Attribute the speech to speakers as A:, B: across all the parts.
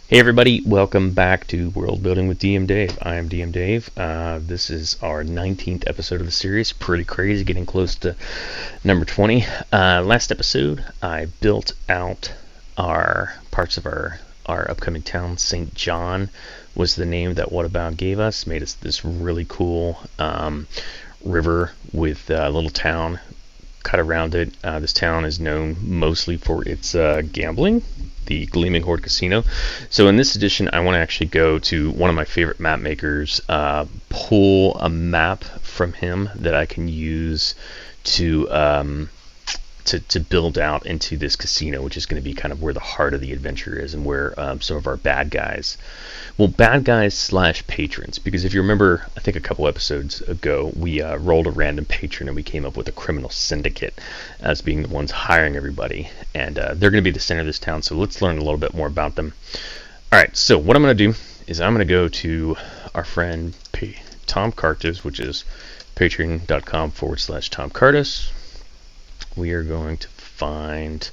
A: Hey everybody, welcome back to World Building with DMDave. I am DMDave. This is our 19th episode of the series. Pretty crazy, getting close to number 20. Last episode, I built out our parts of our upcoming town. St. John was the name that What About gave us. Made us this really cool river with a little town cut around it. This town is known mostly for its gambling, the Gleaming Horde Casino. So in this edition, I want to actually go to one of my favorite map makers, pull a map from him that I can use to build out into this casino, which is going to be kind of where the heart of the adventure is, and where some of our bad guys slash patrons, because if you remember, I think a couple episodes ago, we rolled a random patron and we came up with a criminal syndicate as being the ones hiring everybody, and they're going to be the center of this town. So let's learn a little bit more about them. All right, so what I'm going to do is I'm going to go to our friend Tom Cartus, which is patreon.com/Tom Cartus. We are going to find,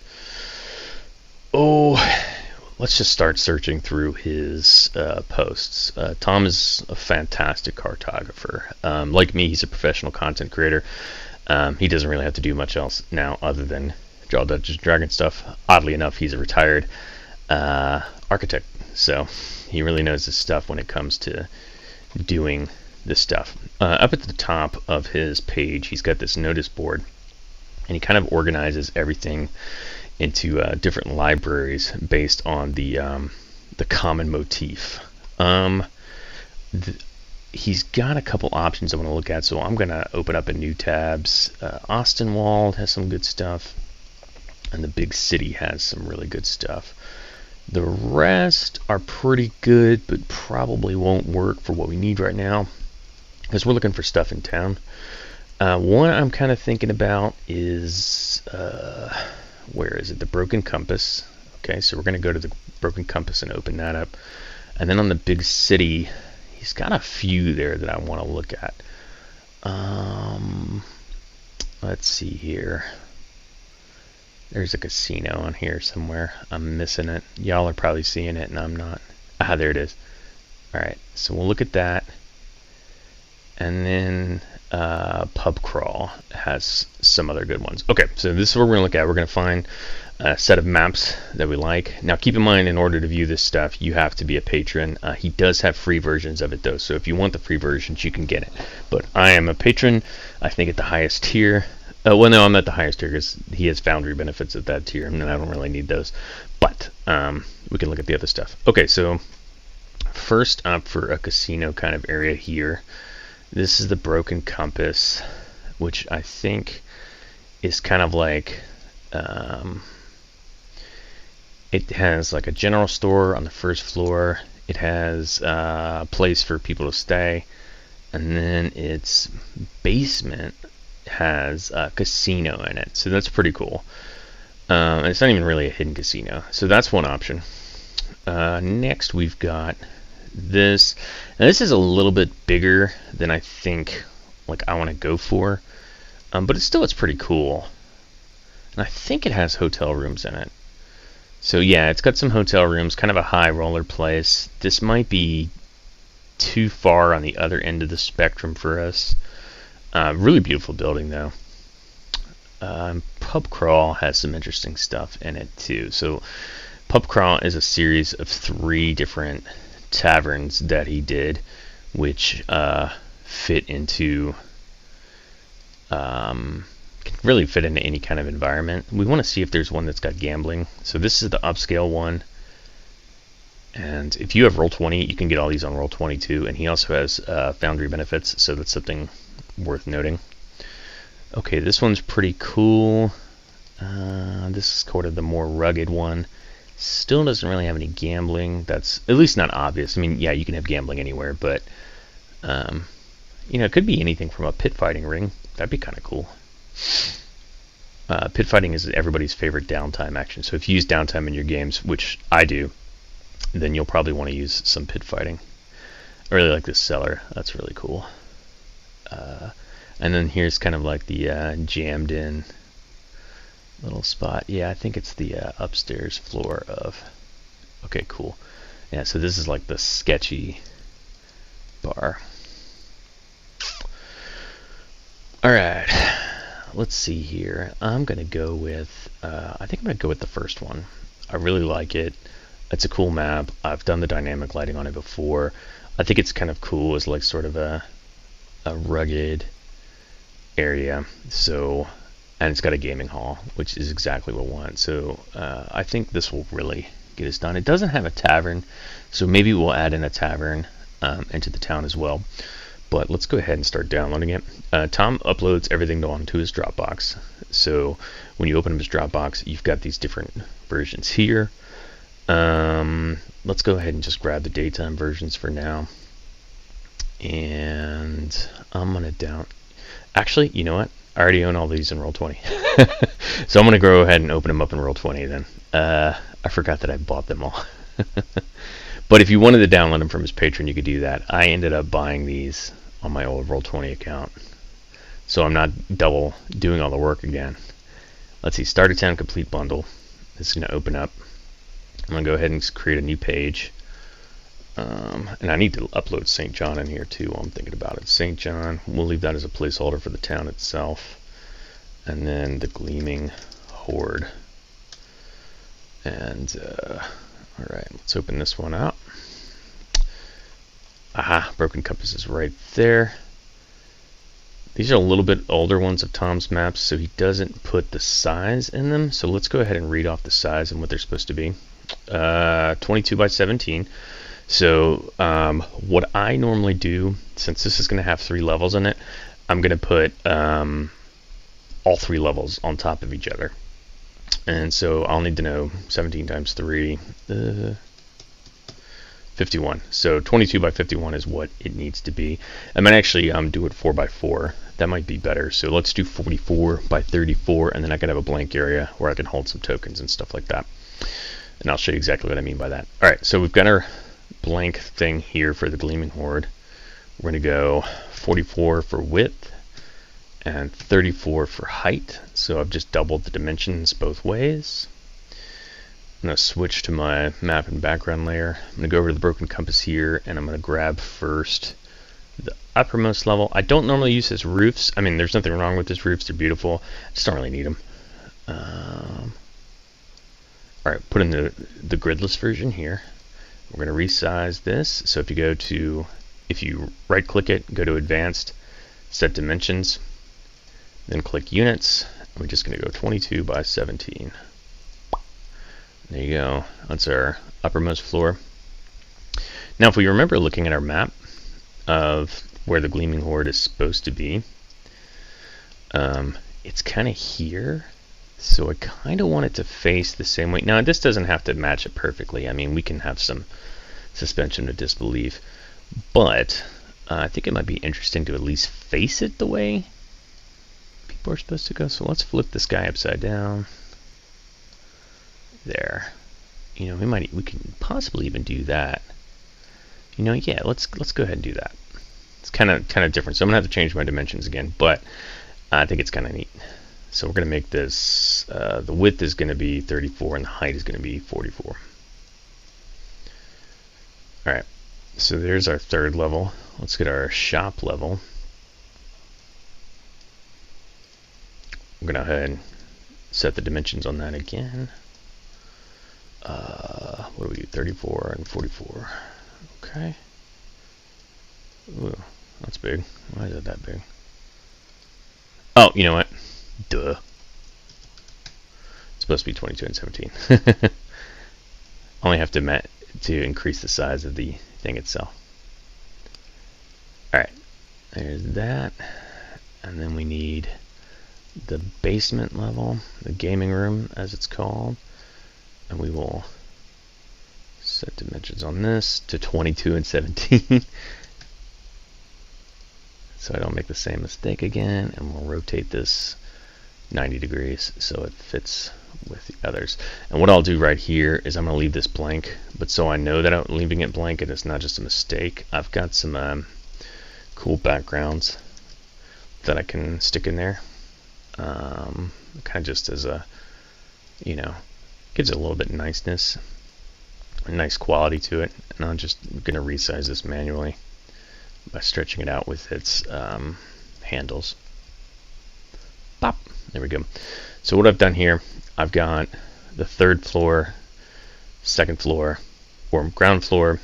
A: let's just start searching through his posts. Tom is a fantastic cartographer. Like me, he's a professional content creator. He doesn't really have to do much else now other than draw Dungeons & Dragons stuff. Oddly enough, he's a retired architect, so he really knows his stuff when it comes to doing this stuff. Up at the top of his page, he's got this notice board, and he kind of organizes everything into different libraries based on the common motif. He's got a couple options I want to look at, so I'm going to open up a new tabs. Austinwald has some good stuff, and the big city has some really good stuff. The rest are pretty good, but probably won't work for what we need right now, because we're looking for stuff in town. One I'm kind of thinking about is, where is it? The Broken Compass. Okay, so we're going to go to the Broken Compass and open that up. And then on the big city, he's got a few there that I want to look at. Let's see here. There's a casino on here somewhere. I'm missing it. Y'all are probably seeing it and I'm not. There it is. Alright, so we'll look at that. And then Pub Crawl has some other good ones. Okay, so this is what we're going to look at. We're going to find a set of maps that we like. Now keep in mind, in order to view this stuff, you have to be a patron. He does have free versions of it though, so if you want the free versions, you can get it. But I am a patron, I think at the highest tier. Well, no, I'm not the highest tier because he has Foundry benefits at that tier, and I don't really need those. But we can look at the other stuff. Okay, so first up, for a casino kind of area here, this is the Broken Compass, which I think is kind of like, it has like a general store on the first floor. It has a place for people to stay, and then its basement has a casino in it. So that's pretty cool. And it's not even really a hidden casino. So that's one option. Next we've got this. Now this is a little bit bigger than I think I want to go for, but it's pretty cool, and I think it has hotel rooms in it. So yeah, it's got some hotel rooms, kind of a high roller place. This might be too far on the other end of the spectrum for us. Really beautiful building though. Pub Crawl has some interesting stuff in it too. So Pub Crawl is a series of 3 different taverns that he did, which fit into can really fit into any kind of environment. We want to see if there's one that's got gambling. So this is the upscale one, and if you have Roll20, you can get all these on Roll20 too, and he also has Foundry benefits, so that's something worth noting. Okay, this one's pretty cool. This is kind of the more rugged one. Still doesn't really have any gambling. That's at least not obvious. I mean, yeah, you can have gambling anywhere, but it could be anything from a pit fighting ring. That'd be kind of cool. Pit fighting is everybody's favorite downtime action. So if you use downtime in your games, which I do, then you'll probably want to use some pit fighting. I really like this cellar. That's really cool. And then here's kind of like the jammed in little spot. Yeah, I think it's the upstairs floor of... Okay, cool. Yeah, so this is like the sketchy bar. Alright, let's see here. I'm going to go with, I think I'm going to go with the first one. I really like it. It's a cool map. I've done the dynamic lighting on it before. I think it's kind of cool as like sort of a rugged area. So, and it's got a gaming hall, which is exactly what we want. So I think this will really get us done. It doesn't have a tavern, so maybe we'll add in a tavern into the town as well. But let's go ahead and start downloading it. Tom uploads everything onto his Dropbox. So when you open up his Dropbox, you've got these different versions here. Let's go ahead and just grab the daytime versions for now. And I'm going to Actually, you know what? I already own all these in Roll20. So I'm going to go ahead and open them up in Roll20 then. I forgot that I bought them all. But if you wanted to download them from his Patreon, you could do that. I ended up buying these on my old Roll20 account. So I'm not double doing all the work again. Let's see, Start a Town Complete Bundle. This is going to open up. I'm going to go ahead and create a new page. And I need to upload St. John in here too while I'm thinking about it. St. John, we'll leave that as a placeholder for the town itself. And then the Gleaming Horde. And, alright, let's open this one out. Aha, Broken Compass is right there. These are a little bit older ones of Tom's maps, so he doesn't put the size in them. So let's go ahead and read off the size and what they're supposed to be. 22 by 17. So what I normally do, since this is going to have 3 levels in it, I'm going to put all 3 levels on top of each other. And so I'll need to know 17 times 3, 51. So 22 by 51 is what it needs to be. I might actually do it 4 by 4. That might be better. So let's do 44 by 34, and then I can have a blank area where I can hold some tokens and stuff like that. And I'll show you exactly what I mean by that. All right, so we've got our blank thing here for the Gleaming Horde. We're going to go 44 for width and 34 for height. So I've just doubled the dimensions both ways. I'm going to switch to my map and background layer. I'm going to go over to the Broken Compass here, and I'm going to grab first the uppermost level. I don't normally use his roofs. I mean, there's nothing wrong with his roofs. They're beautiful. I just don't really need them. Alright, put in the gridless version here. We're going to resize this. So if you right click it, go to advanced, set dimensions, then click units. We're just going to go 22 by 17. There you go. That's our uppermost floor. Now, if we remember looking at our map of where the Gleaming Horde is supposed to be, it's kind of here. So I kind of want it to face the same way. Now, this doesn't have to match it perfectly. I mean, we can have some suspension of disbelief. But I think it might be interesting to at least face it the way people are supposed to go. So let's flip this guy upside down. There. You know, we can possibly even do that. You know, yeah, let's go ahead and do that. It's kind of different. So I'm gonna have to change my dimensions again, but I think it's kind of neat. So we're gonna make this the width is gonna be 34 and the height is gonna be 44. All right. So there's our third level. Let's get our shop level. I'm gonna go ahead and set the dimensions on that again. What do we do? 34 and 44. Okay. Ooh, that's big. Why is it that big? Oh, you know what? Duh. It's supposed to be 22 and 17. Only have to increase the size of the thing itself. Alright. There's that. And then we need the basement level, the gaming room as it's called. And we will set dimensions on this to 22 and 17. So I don't make the same mistake again. And we'll rotate this 90 degrees so it fits with the others. And what I'll do right here is I'm going to leave this blank. But so I know that I'm leaving it blank and it's not just a mistake, I've got some cool backgrounds that I can stick in there. Kind of just as a, you know, gives it a little bit of niceness. a nice quality to it. And I'm just going to resize this manually by stretching it out with its handles. Pop. There we go. So what I've done here, I've got the third floor, second floor, or ground floor,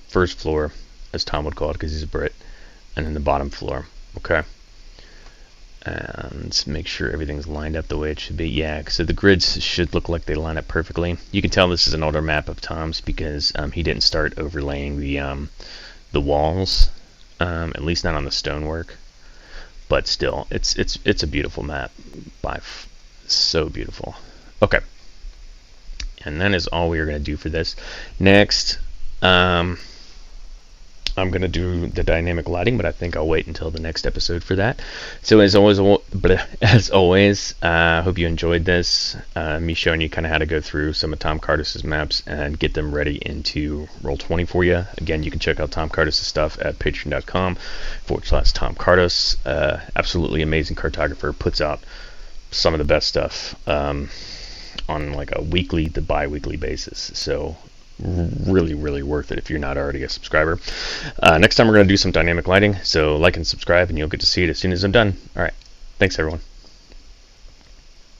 A: first floor, as Tom would call it because he's a Brit, and then the bottom floor. Okay. And make sure everything's lined up the way it should be. Yeah, so the grids should look like they line up perfectly. You can tell this is an older map of Tom's because he didn't start overlaying the walls, at least not on the stonework. But still, it's a beautiful map, so beautiful. Okay, and that is all we are going to do for this. Next, I'm going to do the dynamic lighting, but I think I'll wait until the next episode for that. So as always, hope you enjoyed this. Me showing you kind of how to go through some of Tom Cardis's maps and get them ready into Roll20 for you. Again, you can check out Tom Cardis's stuff at patreon.com/Tom Cardis. Absolutely amazing cartographer, puts out some of the best stuff on like a weekly to bi-weekly basis. So really worth it if you're not already a subscriber. Next time we're going to do some dynamic lighting, so like and subscribe and you'll get to see it as soon as I'm done. Alright, thanks everyone.